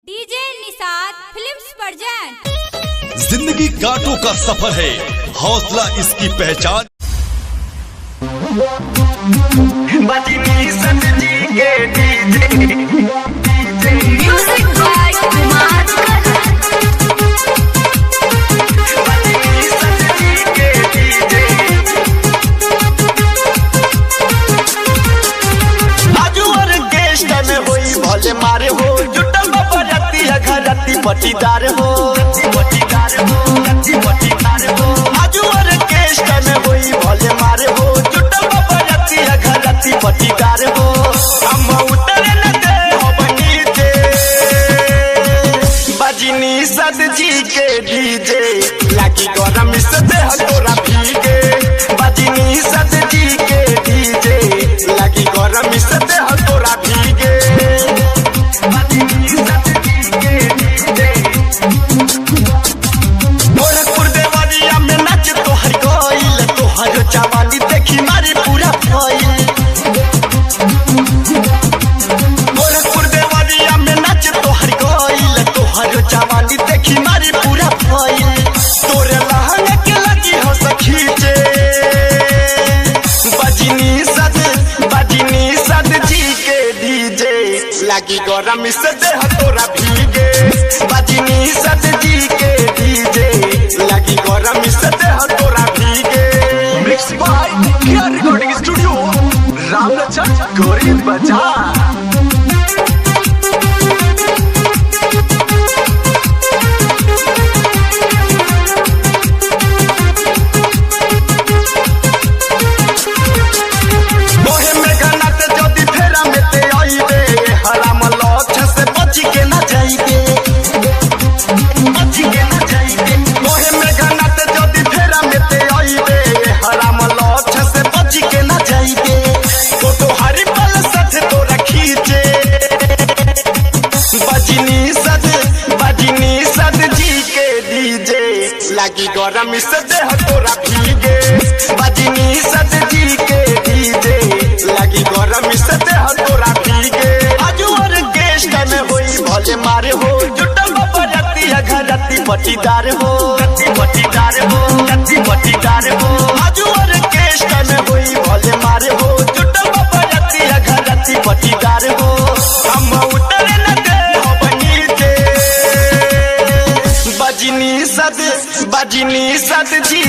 DJ Nishad films present. जिंदगी कांटों का सफर है, हौसला इसकी पहचान। बजनी सजी के डीजे म्यूजिक बाय कुमार बजनी सजी के डीजे आजू और गेस्ट में होई भले मारे हो जुटल बरती है घरती पटीदार हो पटीदार हो आजू और गेस्ट में होई भले मारे हो जुटल बरती है घरती पटीदार हो हम उतर न दे हो नीचे बजनी सजी के डीजे लागी गरम से देह तोरा भीगे बजनी सजी के डीजे लागी गरम से देह तोरा भीगे बजनी सजी के डीजे गोरखपुर देवरिया में नाच तोहर गइल तोहर जवानी देखी मारी पूरा भइल गोरखपुर देवरिया में नाच तोहर गइल तोहर जवानी देखी मारी पूरा भइल तोरे लहंगा के लगी हो सखी जे बजनी सद जी के डीजे लागी गरम से देह तोरा भीगे बजनी सद जी के डीजे लागी गरम से देह तोरा भीगे mix by KR recording studio Ramlachan Gori Bazar. लागी गरम से देह तोरा भीगे बजनी सद जी के डीजे लागी गरम से देह तोरा भीगे आजू और गेस्ट में होई भले मारे हो जुटल बरती है घरती पटीदार हो आजू और गेस्ट में होई भले मारे हो जुटल बरती है घरती पटीदार हो हम उतर न दे हो नीचे बजनी सद जी